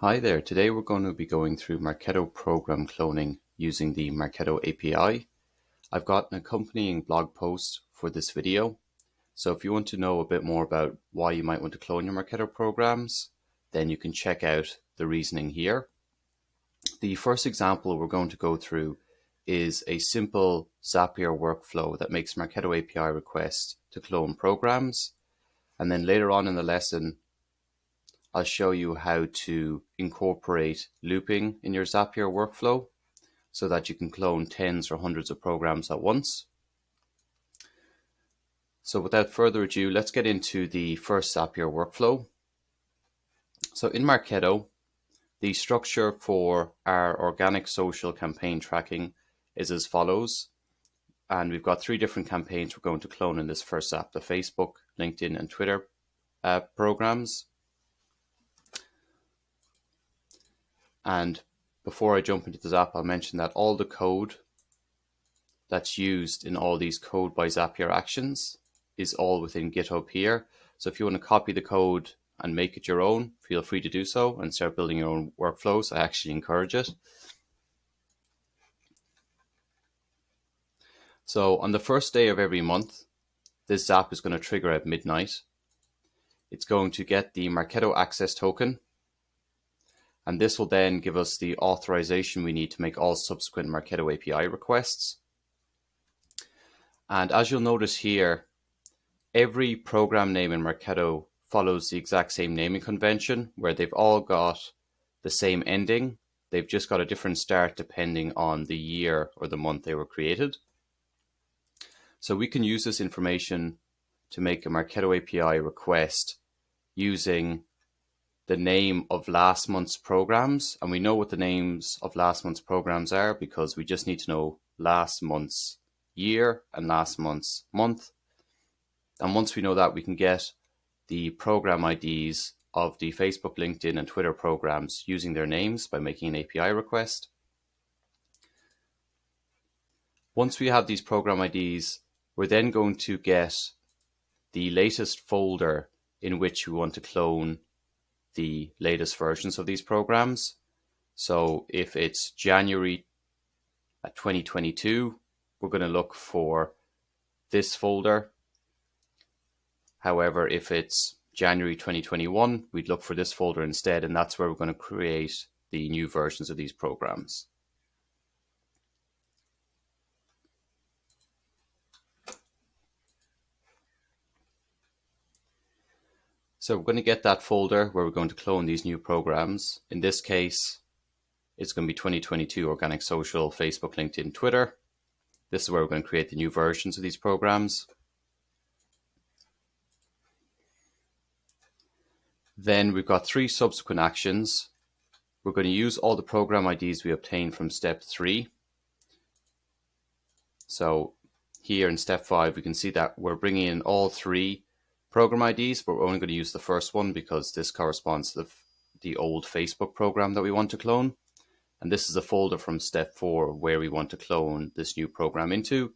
Hi there, today we're going to be going through Marketo Program Cloning using the Marketo API. I've got an accompanying blog post for this video, so if you want to know a bit more about why you might want to clone your Marketo programs, then you can check out the reasoning here. The first example we're going to go through is a simple Zapier workflow that makes Marketo API requests to clone programs, and then later on in the lesson I'll show you how to incorporate looping in your Zapier workflow so that you can clone tens or hundreds of programs at once. So without further ado, let's get into the first Zapier workflow. So in Marketo, the structure for our organic social campaign tracking is as follows. And we've got three different campaigns we're going to clone in this first app: the Facebook, LinkedIn, and Twitter programs. And before I jump into this app, I'll mention that all the code that's used in all these code by Zapier actions is all within GitHub here. So if you want to copy the code and make it your own, feel free to do so and start building your own workflows. I actually encourage it. So on the first day of every month, this Zap is going to trigger at midnight. It's going to get the Marketo access token, and this will then give us the authorization we need to make all subsequent Marketo API requests. And as you'll notice here, every program name in Marketo follows the exact same naming convention, where they've all got the same ending. They've just got a different start depending on the year or the month they were created. So we can use this information to make a Marketo API request using the name of last month's programs, and we know what the names of last month's programs are because we just need to know last month's year and last month's month. And once we know that, we can get the program IDs of the Facebook, LinkedIn, and Twitter programs using their names by making an API request. Once we have these program IDs, we're then going to get the latest folder in which we want to clone the latest versions of these programs. So if it's January 2022, we're going to look for this folder. However, if it's January 2021, we'd look for this folder instead, and that's where we're going to create the new versions of these programs. So we're going to get that folder where we're going to clone these new programs. In this case, it's going to be 2022 Organic Social, Facebook, LinkedIn, Twitter. This is where we're going to create the new versions of these programs. Then we've got three subsequent actions. We're going to use all the program IDs we obtained from step 3. So here in step 5, we can see that we're bringing in all three program IDs, but we're only going to use the first one because this corresponds to the old Facebook program that we want to clone. And this is a folder from step 4 where we want to clone this new program into.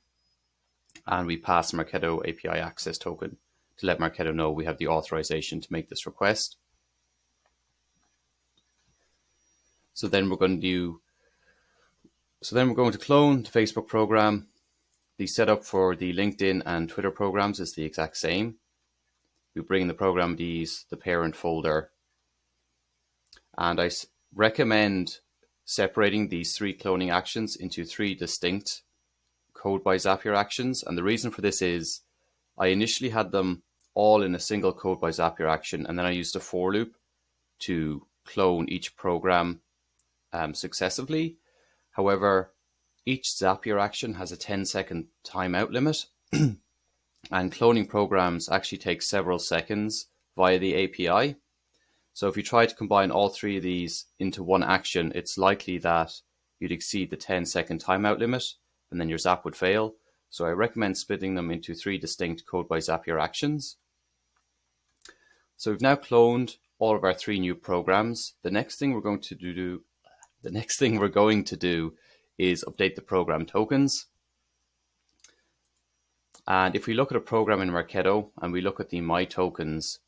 And we pass Marketo API access token to let Marketo know we have the authorization to make this request. So then we're going to clone the Facebook program. The setup for the LinkedIn and Twitter programs is the exact same. We bring the program IDs, the parent folder, and I recommend separating these three cloning actions into three distinct code by Zapier actions. And the reason for this is I initially had them all in a single code by Zapier action, and then I used a for loop to clone each program successively. However, each Zapier action has a 10-second timeout limit. And cloning programs actually take several seconds via the API. So if you try to combine all three of these into one action, it's likely that you'd exceed the 10-second timeout limit and then your Zap would fail. So I recommend splitting them into three distinct code by Zapier actions. So we've now cloned all of our three new programs. The next thing we're going to do is update the program tokens. And if we look at a program in Marketo and we look at the My Tokens,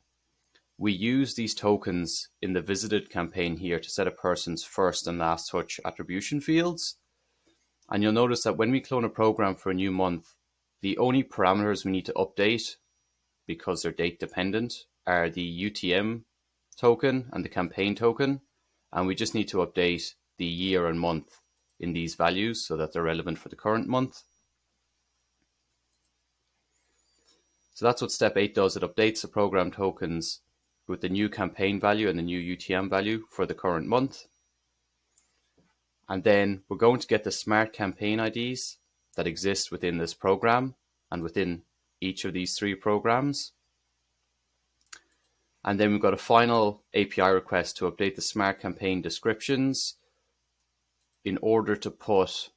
we use these tokens in the visited campaign here to set a person's first and last touch attribution fields. And you'll notice that when we clone a program for a new month, the only parameters we need to update, because they're date dependent, are the UTM token and the campaign token. And we just need to update the year and month in these values so that they're relevant for the current month. So that's what step 8 does. It updates the program tokens with the new campaign value and the new UTM value for the current month. And then we're going to get the smart campaign IDs that exist within this program and within each of these 3 programs. And then we've got a final API request to update the smart campaign descriptions in order to put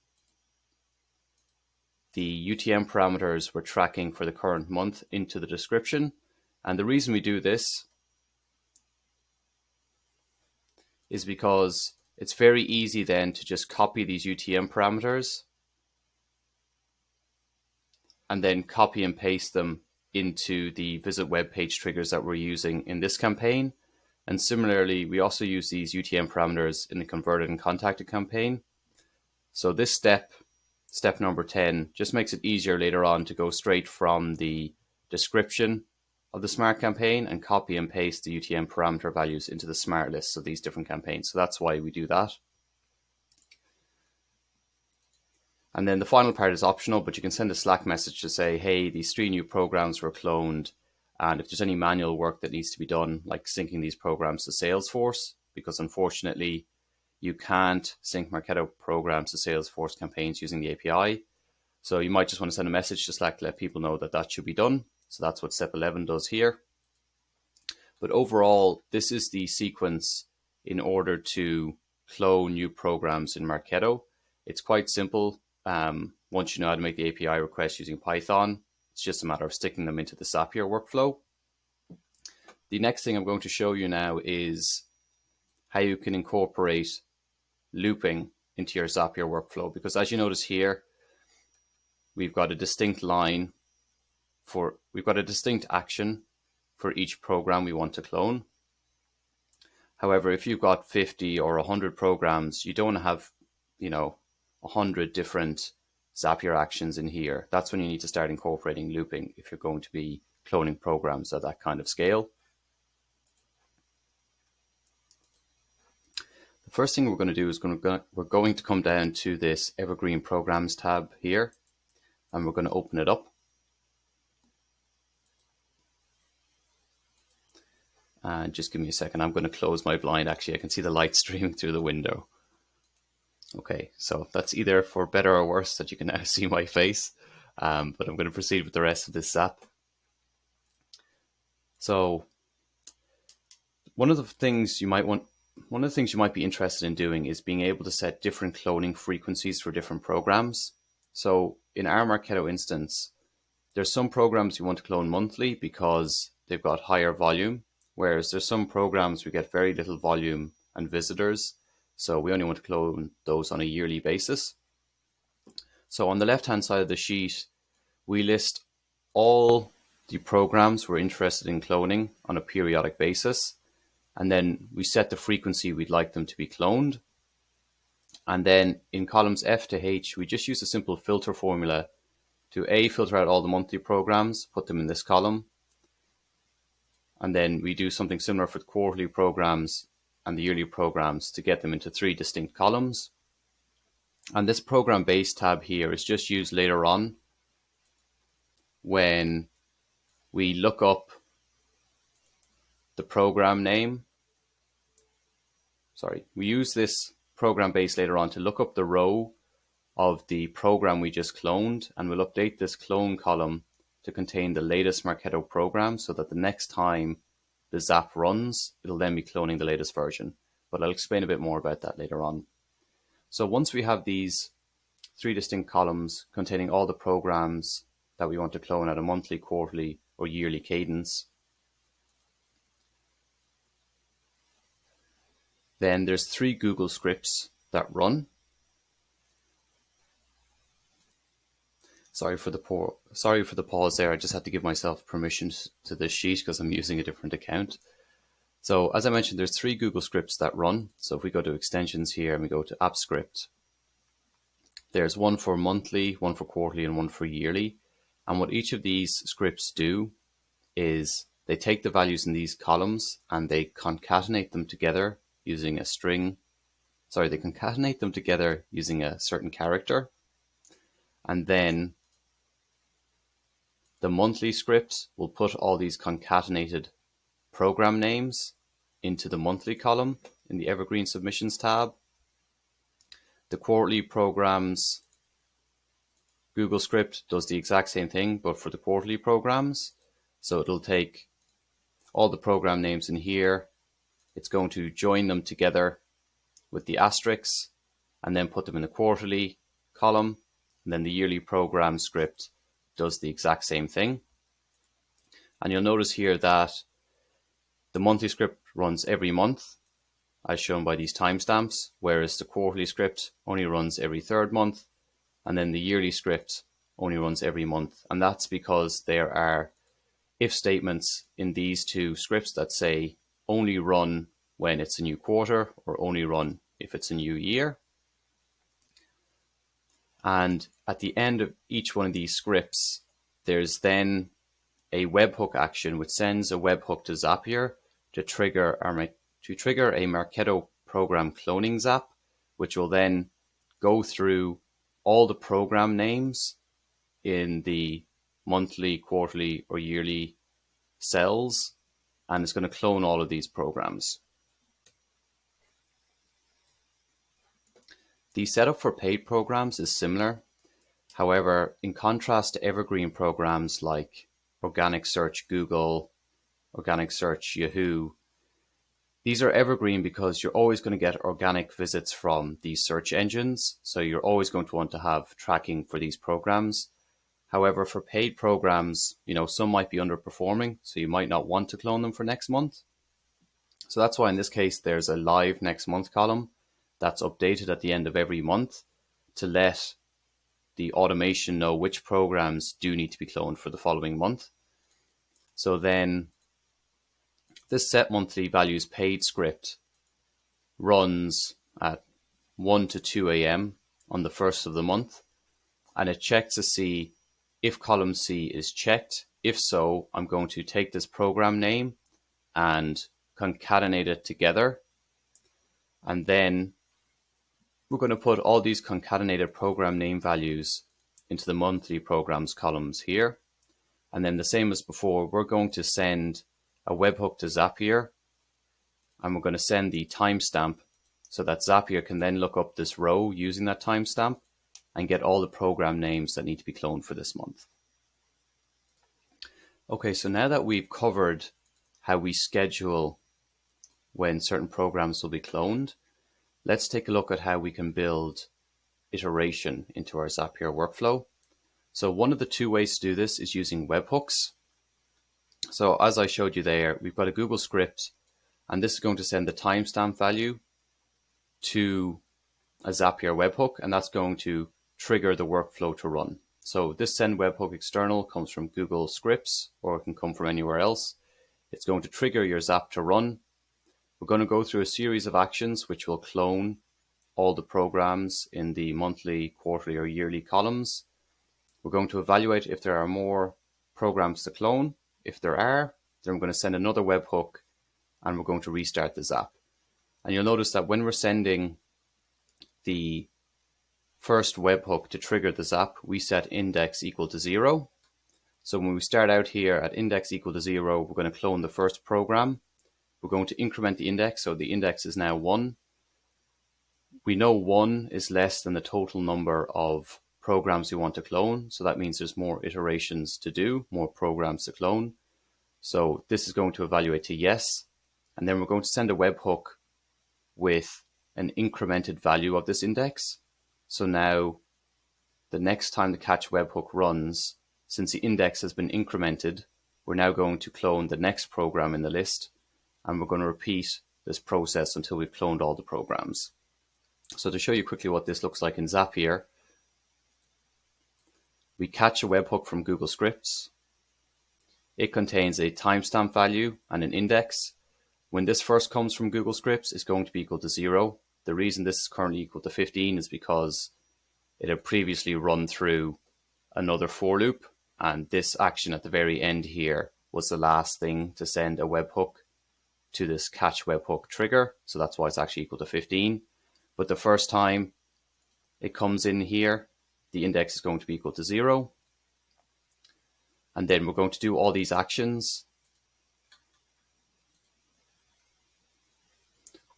the UTM parameters we're tracking for the current month into the description. And the reason we do this is because it's very easy then to just copy these UTM parameters and then copy and paste them into the visit web page triggers that we're using in this campaign. And similarly, we also use these UTM parameters in the converted and contacted campaign. So this step number 10, just makes it easier later on to go straight from the description of the smart campaign and copy and paste the UTM parameter values into the smart lists of these different campaigns. So that's why we do that. And then the final part is optional, but you can send a Slack message to say, hey, these 3 new programs were cloned. And if there's any manual work that needs to be done, like syncing these programs to Salesforce, because unfortunately you can't sync Marketo programs to Salesforce campaigns using the API. So you might just want to send a message to Slack to let people know that that should be done. So that's what step 11 does here. But overall, this is the sequence in order to clone new programs in Marketo. It's quite simple. Once you know how to make the API request using Python, it's just a matter of sticking them into the Zapier workflow. The next thing I'm going to show you now is how you can incorporate looping into your Zapier workflow. Because as you notice here, we've got a distinct action for each program we want to clone. However, if you've got 50 or 100 programs, you don't have, 100 different Zapier actions in here. That's when you need to start incorporating looping if you're going to be cloning programs at that kind of scale. The first thing we're going to do is we're going to come down to this Evergreen Programs tab here, and we're going to open it up. And just give me a second. I'm going to close my blind. Actually, I can see the light streaming through the window. Okay, so that's either for better or worse that you can now see my face, but I'm going to proceed with the rest of this Zap. So one of the things you might be interested in doing is being able to set different cloning frequencies for different programs. So in our Marketo instance, there's some programs you want to clone monthly because they've got higher volume, whereas there's some programs we get very little volume and visitors. So we only want to clone those on a yearly basis. So on the left-hand side of the sheet, we list all the programs we're interested in cloning on a periodic basis. And then we set the frequency we'd like them to be cloned. And then in columns F to H, we just use a simple filter formula to filter out all the monthly programs, put them in this column. And then we do something similar for the quarterly programs and the yearly programs to get them into 3 distinct columns. And this program base tab here is just used later on when we look up the program name. We use this program base later on to look up the row of the program we just cloned, and we'll update this clone column to contain the latest Marketo program so that the next time the Zap runs, it'll then be cloning the latest version. But I'll explain a bit more about that later on. So once we have these 3 distinct columns containing all the programs that we want to clone at a monthly, quarterly, or yearly cadence, then there's 3 Google scripts that run. Sorry for the pause there. I just had to give myself permission to this sheet because I'm using a different account. So as I mentioned, there's 3 Google scripts that run. So if we go to extensions here and we go to app script, there's one for monthly, one for quarterly, and one for yearly. And what each of these scripts do is they take the values in these columns and they concatenate them together using a string. Sorry, they concatenate them together using a certain character. And then the monthly script will put all these concatenated program names into the monthly column in the Evergreen Submissions tab. The quarterly programs Google script does the exact same thing, but for the quarterly programs. So it'll take all the program names in here. It's going to join them together with the asterisks and then put them in the quarterly column. And then the yearly program script does the exact same thing. And you'll notice here that the monthly script runs every month, as shown by these timestamps, whereas the quarterly script only runs every 3rd month, and then the yearly script only runs every month. And that's because there are if statements in these 2 scripts that say only run when it's a new quarter or only run if it's a new year. And at the end of each one of these scripts, there's then a webhook action which sends a webhook to Zapier to trigger a Marketo Program Cloning Zap, which will then go through all the program names in the monthly, quarterly, or yearly cells, and it's going to clone all of these programs. The setup for paid programs is similar. However, in contrast to evergreen programs like Organic Search Google, Organic Search Yahoo, these are evergreen because you're always going to get organic visits from these search engines. So you're always going to want to have tracking for these programs. However, for paid programs, some might be underperforming, so you might not want to clone them for next month. So that's why in this case, there's a live next month column that's updated at the end of every month to let the automation know which programs do need to be cloned for the following month. So then this set monthly values paid script runs at 1 to 2 a.m. on the 1st of the month, and it checks to see if column C is checked. If so, I'm going to take this program name and concatenate it together. And then we're going to put all these concatenated program name values into the monthly programs columns here. And then the same as before, we're going to send a webhook to Zapier, and we're going to send the timestamp so that Zapier can then look up this row using that timestamp and get all the program names that need to be cloned for this month. Okay, so now that we've covered how we schedule when certain programs will be cloned, let's take a look at how we can build iteration into our Zapier workflow. So one of the 2 ways to do this is using webhooks. So as I showed you there, we've got a Google script, and this is going to send the timestamp value to a Zapier webhook, and that's going to trigger the workflow to run. So this send webhook external comes from Google Scripts, or it can come from anywhere else. It's going to trigger your Zap to run. We're going to go through a series of actions which will clone all the programs in the monthly, quarterly, or yearly columns. We're going to evaluate if there are more programs to clone. If there are, then we're going to send another webhook and we're going to restart the Zap. And you'll notice that when we're sending the first webhook to trigger the Zap, we set index equal to 0. So when we start out here at index equal to 0, we're going to clone the first program. We're going to increment the index, so the index is now 1. We know 1 is less than the total number of programs we want to clone, so that means there's more iterations to do, more programs to clone. So this is going to evaluate to yes, and then we're going to send a webhook with an incremented value of this index. So now the next time the catch webhook runs, since the index has been incremented, we're now going to clone the next program in the list, and we're going to repeat this process until we've cloned all the programs. So to show you quickly what this looks like in Zapier, we catch a webhook from Google Scripts. It contains a timestamp value and an index. when this first comes from Google Scripts, it's going to be equal to 0. The reason this is currently equal to 15 is because it had previously run through another for loop, and this action at the very end here was the last thing to send a webhook to this catch webhook trigger. So that's why it's actually equal to 15. But the first time it comes in here, the index is going to be equal to 0. And then we're going to do all these actions.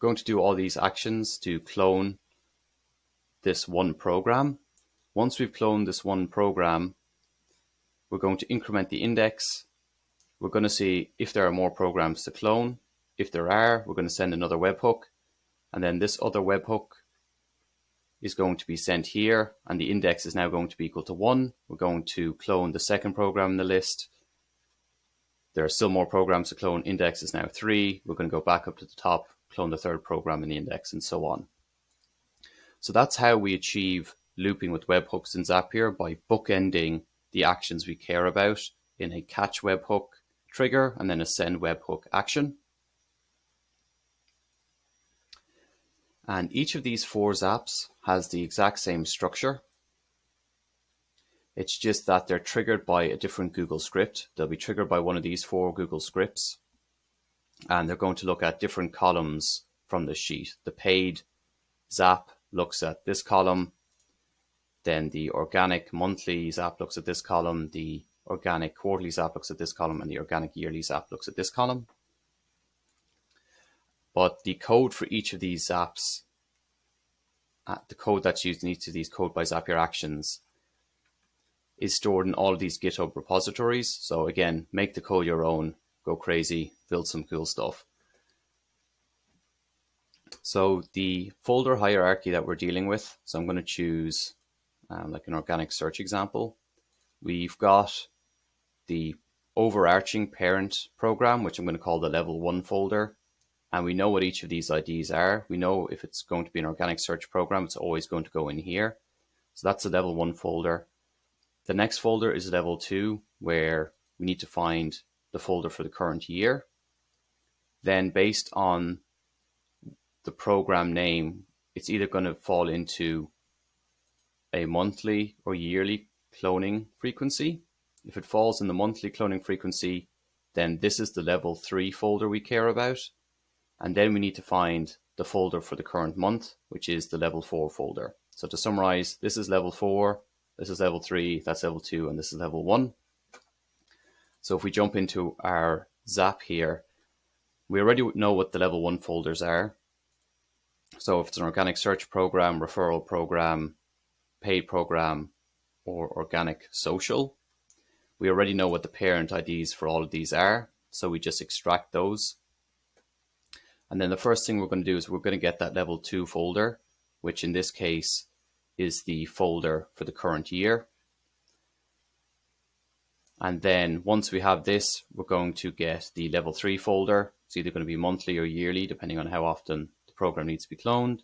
We're going to do all these actions to clone this one program. Once we've cloned this one program, we're going to increment the index. We're going to see if there are more programs to clone. If there are, we're going to send another webhook. And then this other webhook is going to be sent here, and the index is now going to be equal to 1. We're going to clone the second program in the list. There are still more programs to clone. Index is now 3. We're going to go back up to the top, clone the third program in the index, and so on. So that's how we achieve looping with webhooks in Zapier, by bookending the actions we care about in a catch webhook trigger and then a send webhook action. And each of these 4 zaps has the exact same structure. It's just that they're triggered by a different Google script. They'll be triggered by one of these 4 Google scripts. And they're going to look at different columns from the sheet. The paid zap looks at this column. Then the organic monthly zap looks at this column. The organic quarterly zap looks at this column. And the organic yearly zap looks at this column. But the code for each of these zaps, the code that's used in each of these code by Zapier actions, is stored in all of these GitHub repositories. So again, make the code your own, go crazy, build some cool stuff. So the folder hierarchy that we're dealing with, so I'm going to choose like an organic search example. We've got the overarching parent program, which I'm going to call the level 1 folder. And we know what each of these IDs are. We know if it's going to be an organic search program, it's always going to go in here. So that's the level 1 folder. The next folder is level 2, where we need to find the folder for the current year. Then based on the program name, it's either going to fall into a monthly or yearly cloning frequency. If it falls in the monthly cloning frequency, then this is the level 3 folder we care about. And then we need to find the folder for the current month, which is the level 4 folder. So to summarize, this is level 4, this is level 3, that's level 2, and this is level 1. So if we jump into our Zap here, we already know what the level 1 folders are. So if it's an organic search program, referral program, paid program, or organic social, we already know what the parent IDs for all of these are. So we just extract those. And then the first thing we're going to do is we're going to get that level 2 folder, which in this case is the folder for the current year. And then once we have this, we're going to get the level 3 folder. It's either going to be monthly or yearly, depending on how often the program needs to be cloned.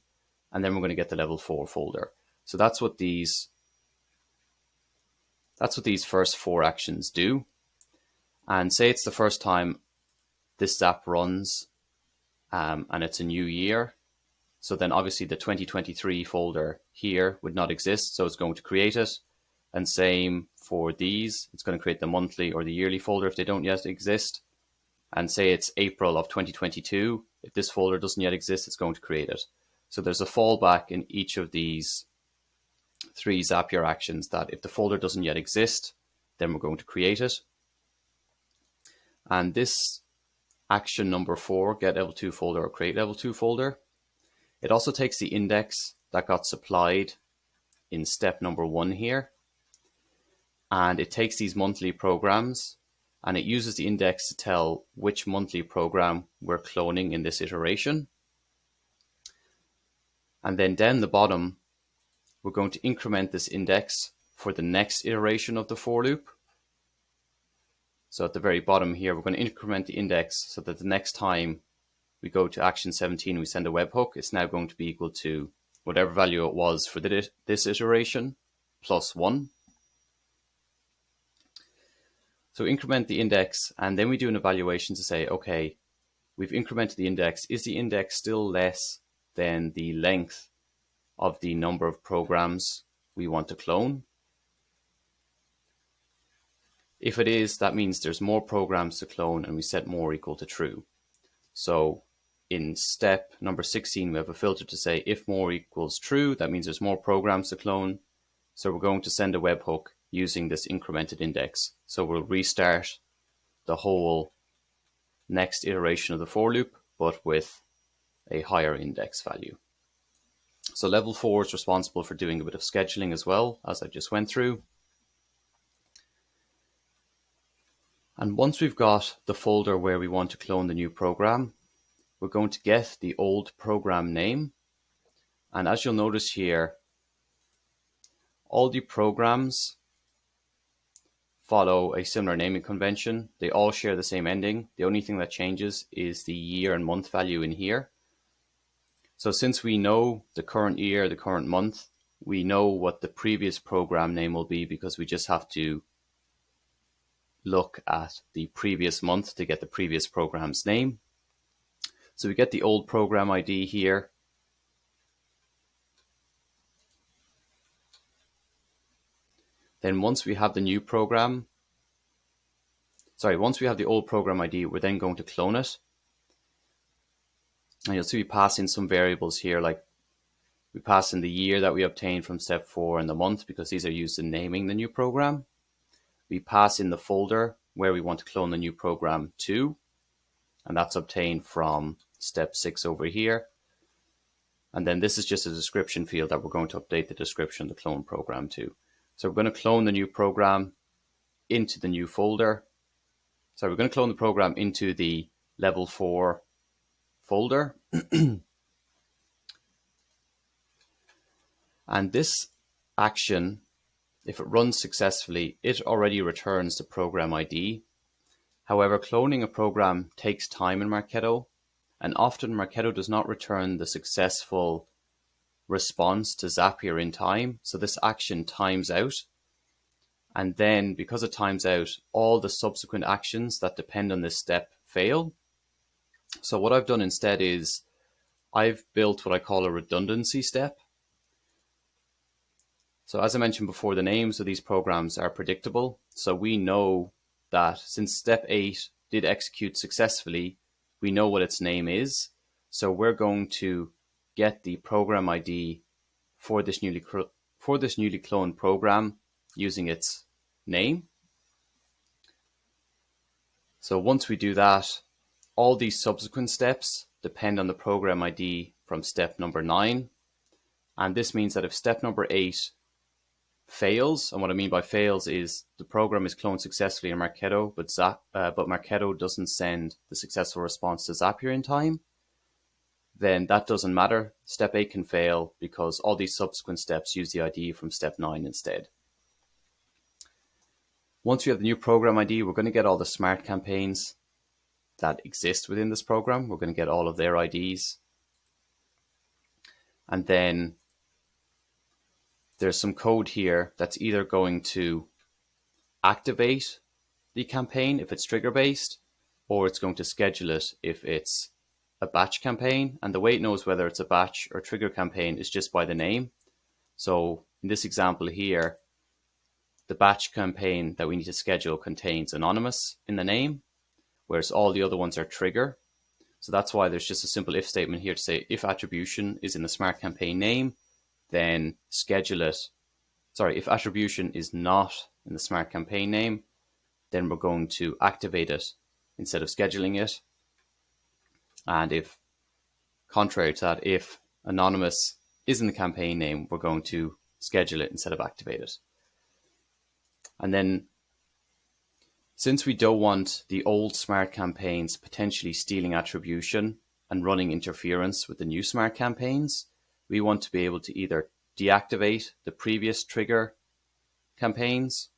And then we're going to get the level 4 folder. So that's what these first 4 actions do. And say it's the first time this Zap runs, and it's a new year. So then obviously the 2023 folder here would not exist. So it's going to create it. And same for these, it's going to create the monthly or the yearly folder if they don't yet exist. And say it's April of 2022. If this folder doesn't yet exist, it's going to create it. So there's a fallback in each of these 3 Zapier actions that if the folder doesn't yet exist, then we're going to create it. And this action number 4, get level 2 folder or create level 2 folder, it also takes the index that got supplied in step number 1 here, and it takes these monthly programs and it uses the index to tell which monthly program we're cloning in this iteration. And then down the bottom, we're going to increment this index for the next iteration of the for loop. So at the very bottom here, we're going to increment the index so that the next time we go to action 17, we send a webhook, it's now going to be equal to whatever value it was for this iteration plus 1. So increment the index, and then we do an evaluation to say, okay, we've incremented the index. Is the index still less than the length of the number of programs we want to clone? If it is, that means there's more programs to clone, and we set more equal to true. So in step number 16, we have a filter to say if more equals true, that means there's more programs to clone. So we're going to send a webhook using this incremented index. So we'll restart the whole next iteration of the for loop, but with a higher index value. So level 4 is responsible for doing a bit of scheduling as well, as I just went through. And once we've got the folder where we want to clone the new program, we're going to get the old program name. And as you'll notice here, all the programs follow a similar naming convention. They all share the same ending. The only thing that changes is the year and month value in here. So since we know the current year, the current month, we know what the previous program name will be because we just have to look at the previous month to get the previous program's name. So we get the old program ID here. Then once we have the new program, once we have the old program ID, we're then going to clone it. And you'll see we pass in some variables here, like we pass in the year that we obtained from step 4 and the month, because these are used in naming the new program. We pass in the folder where we want to clone the new program to, and that's obtained from step 6 over here. And then this is just a description field that we're going to update the description of the clone program to. So we're going to clone the new program into the new folder. So we're going to clone the program into the level 4 folder. And this action, if it runs successfully, it already returns the program ID. However, cloning a program takes time in Marketo, and often Marketo does not return the successful response to Zapier in time. So this action times out. And then because it times out, all the subsequent actions that depend on this step fail. So what I've done instead is I've built what I call a redundancy step. So as I mentioned before, the names of these programs are predictable. So we know that since step 8 did execute successfully, we know what its name is. So we're going to get the program ID for this newly cloned program using its name. So once we do that, all these subsequent steps depend on the program ID from step number 9. And this means that if step number 8 fails, and what I mean by fails is the program is cloned successfully in Marketo, but Marketo doesn't send the successful response to Zapier in time, then that doesn't matter. Step 8 can fail because all these subsequent steps use the ID from step 9 instead. Once we have the new program ID, we're going to get all the smart campaigns that exist within this program. We're going to get all of their IDs. And then there's some code here that's either going to activate the campaign if it's trigger based, or it's going to schedule it if it's a batch campaign. And the way it knows whether it's a batch or trigger campaign is just by the name. So in this example here, the batch campaign that we need to schedule contains anonymous in the name, whereas all the other ones are trigger. So that's why there's just a simple if statement here to say if attribution is in the smart campaign name, then schedule it. If attribution is not in the smart campaign name, then we're going to activate it instead of scheduling it. And if contrary to that, if anonymous is in the campaign name, we're going to schedule it instead of activate it. And then since we don't want the old smart campaigns potentially stealing attribution and running interference with the new smart campaigns, we want to be able to either deactivate the previous trigger campaigns,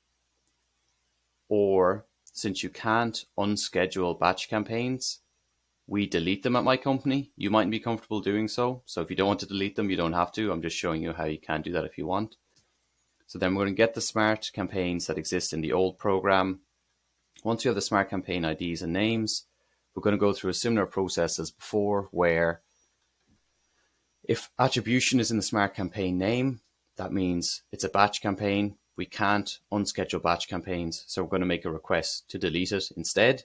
or since you can't unschedule batch campaigns, we delete them at my company. You mightn't be comfortable doing so. So if you don't want to delete them, you don't have to. I'm just showing you how you can do that if you want. So then we're going to get the smart campaigns that exist in the old program. Once you have the smart campaign IDs and names, we're going to go through a similar process as before, where if attribution is in the Smart Campaign name, that means it's a batch campaign. We can't unschedule batch campaigns, so we're going to make a request to delete it instead.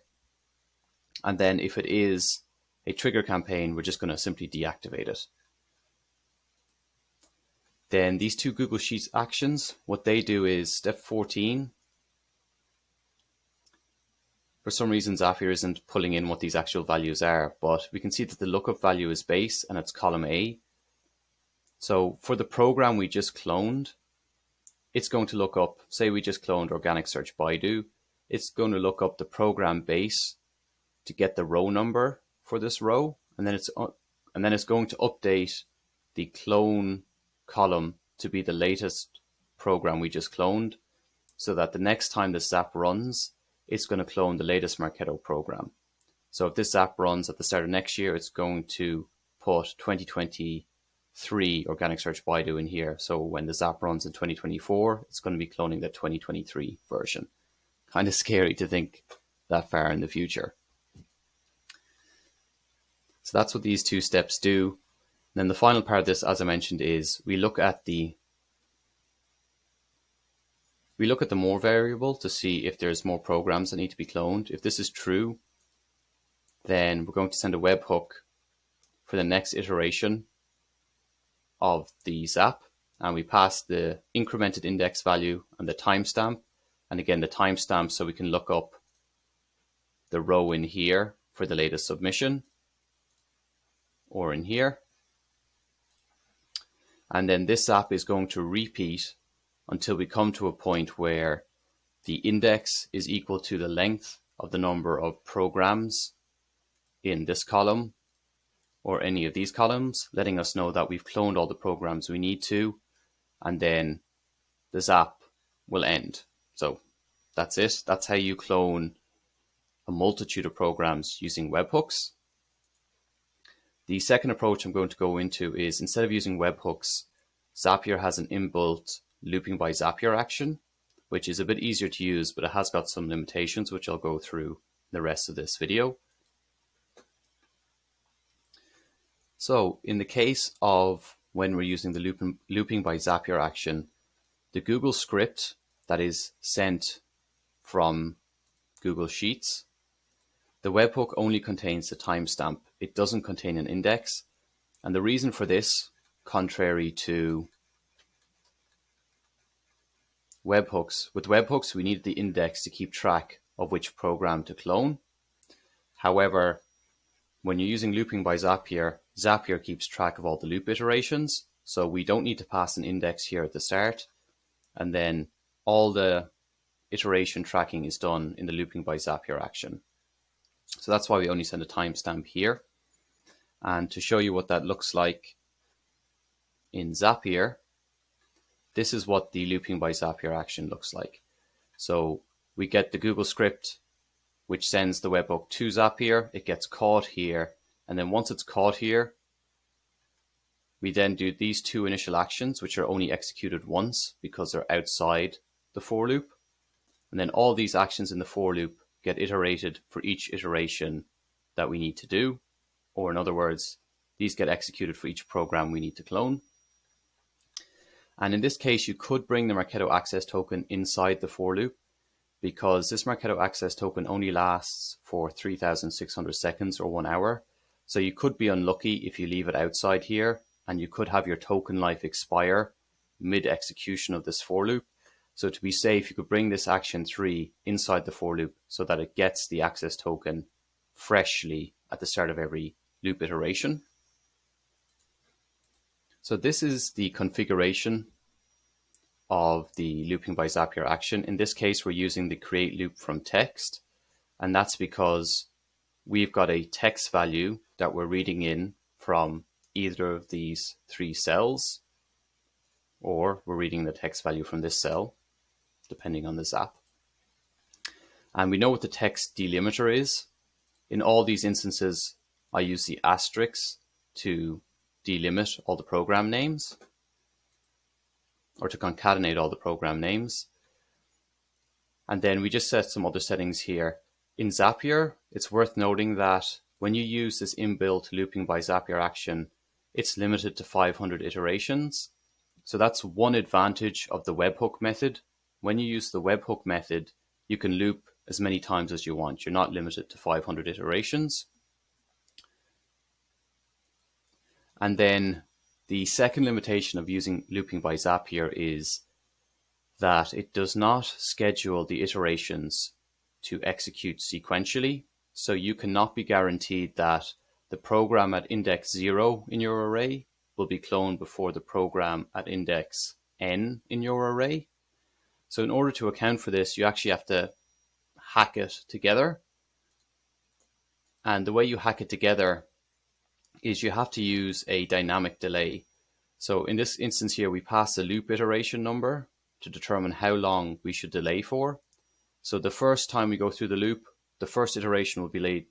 And then if it is a trigger campaign, we're just going to simply deactivate it. Then these two Google Sheets actions, what they do is step 14. For some reason, Zapier isn't pulling in what these actual values are, but we can see that the lookup value is base and it's column A. So for the program we just cloned, it's going to look up, say we just cloned Organic Search Baidu, it's going to look up the program base to get the row number for this row, and then it's going to update the clone column to be the latest program we just cloned, so that the next time this Zap runs, it's going to clone the latest Marketo program. So if this Zap runs at the start of next year, it's going to put 2023 Organic Search Baidu in here. So when the Zap runs in 2024, it's going to be cloning the 2023 version. Kind of scary to think that far in the future. So that's what these two steps do. And then the final part of this, as I mentioned, is we look at the more variable to see if there's more programs that need to be cloned. If this is true, then we're going to send a webhook for the next iteration of the Zap, and we pass the incremented index value and the timestamp, and again the timestamp so we can look up the row in here for the latest submission, or in here. And then this Zap is going to repeat until we come to a point where the index is equal to the length of the number of programs in this column or any of these columns, letting us know that we've cloned all the programs we need to, and then the Zap will end. So that's it. That's how you clone a multitude of programs using webhooks. The second approach I'm going to go into is, instead of using webhooks, Zapier has an inbuilt looping by Zapier action, which is a bit easier to use, but it has got some limitations, which I'll go through the rest of this video. So in the case of when we're using the looping by Zapier action, the Google script that is sent from Google Sheets, the webhook only contains the timestamp. It doesn't contain an index. And the reason for this, contrary to webhooks, with webhooks we need the index to keep track of which program to clone. However, when you're using looping by Zapier, Zapier keeps track of all the loop iterations. So we don't need to pass an index here at the start. And then all the iteration tracking is done in the looping by Zapier action. So that's why we only send a timestamp here. And to show you what that looks like in Zapier, this is what the looping by Zapier action looks like. So we get the Google script, which sends the webhook to Zapier. It gets caught here. And then once it's caught here, we then do these two initial actions, which are only executed once because they're outside the for loop. And then all these actions in the for loop get iterated for each iteration that we need to do. Or in other words, these get executed for each program we need to clone. And in this case, you could bring the Marketo access token inside the for loop, because this Marketo access token only lasts for 3,600 seconds or 1 hour. So you could be unlucky if you leave it outside here, and you could have your token life expire mid-execution of this for loop. So to be safe, you could bring this action 3 inside the for loop so that it gets the access token freshly at the start of every loop iteration. So this is the configuration of the looping by Zapier action. In this case, we're using the create loop from text, and that's because we've got a text value that we're reading in from either of these 3 cells, or we're reading the text value from this cell, depending on the Zap. And we know what the text delimiter is. In all these instances, I use the asterisk to delimit all the program names, or to concatenate all the program names. And then we just set some other settings here. In Zapier, it's worth noting that when you use this inbuilt looping by Zapier action, it's limited to 500 iterations. So that's one advantage of the webhook method. When you use the webhook method, you can loop as many times as you want. You're not limited to 500 iterations. And then the second limitation of using looping by Zapier is that it does not schedule the iterations to execute sequentially. So you cannot be guaranteed that the program at index 0 in your array will be cloned before the program at index n in your array. So in order to account for this, you actually have to hack it together. And the way you hack it together is you have to use a dynamic delay. So in this instance here, we pass the loop iteration number to determine how long we should delay for. So the first time we go through the loop, the first iteration will be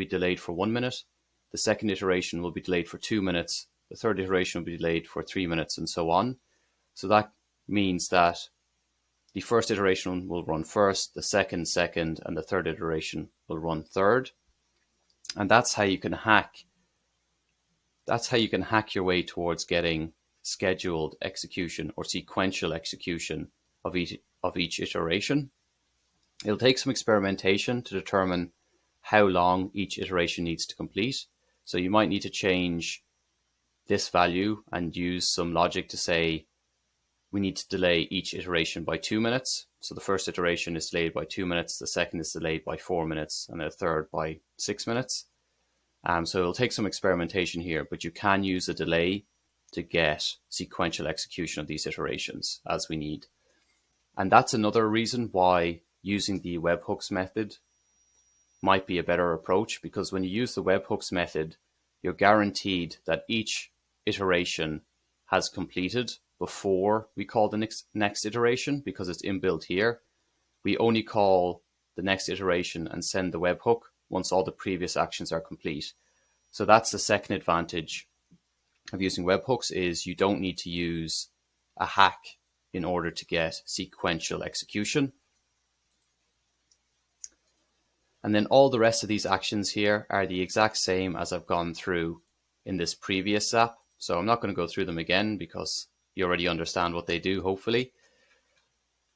delayed for 1 minute. The second iteration will be delayed for 2 minutes. The third iteration will be delayed for 3 minutes, and so on. So that means that the first iteration will run first, the second, and the third iteration will run third. And that's how you can hack. That's how you can hack your way towards getting scheduled execution or sequential execution of each iteration. It'll take some experimentation to determine how long each iteration needs to complete. So you might need to change this value and use some logic to say we need to delay each iteration by 2 minutes. So the first iteration is delayed by 2 minutes, the second is delayed by 4 minutes, and the third by 6 minutes. So it'll take some experimentation here, but you can use a delay to get sequential execution of these iterations as we need. And that's another reason why using the webhooks method might be a better approach, because when you use the webhooks method, you're guaranteed that each iteration has completed before we call the next iteration, because it's inbuilt here. We only call the next iteration and send the webhook once all the previous actions are complete. So that's the second advantage of using webhooks, is you don't need to use a hack in order to get sequential execution. And then all the rest of these actions here are the exact same as I've gone through in this previous Zap. So I'm not going to go through them again because you already understand what they do, hopefully.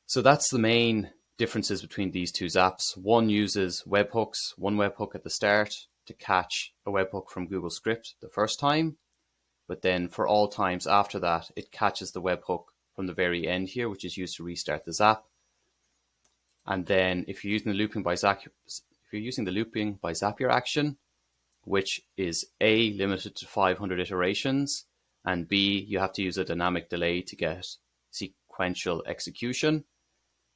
So that's the main differences between these two Zaps. One uses webhooks, one webhook at the start to catch a webhook from Google Script the first time. But then for all times after that, it catches the webhook from the very end here, which is used to restart the Zap. And then if you're using the looping by Zapier action, which is A, limited to 500 iterations, and B, you have to use a dynamic delay to get sequential execution.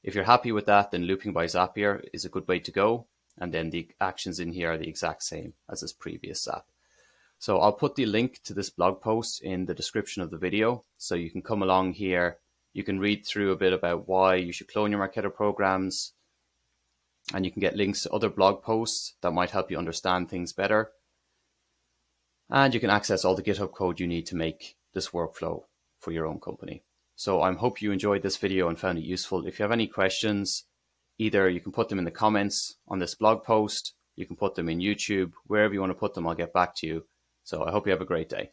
If you're happy with that, then looping by Zapier is a good way to go. And then the actions in here are the exact same as this previous Zap. So I'll put the link to this blog post in the description of the video. So you can come along here. You can read through a bit about why you should clone your Marketo programs. And you can get links to other blog posts that might help you understand things better. And you can access all the GitHub code you need to make this workflow for your own company. So I hope you enjoyed this video and found it useful. If you have any questions, either you can put them in the comments on this blog post, you can put them in YouTube, wherever you want to put them, I'll get back to you. So I hope you have a great day.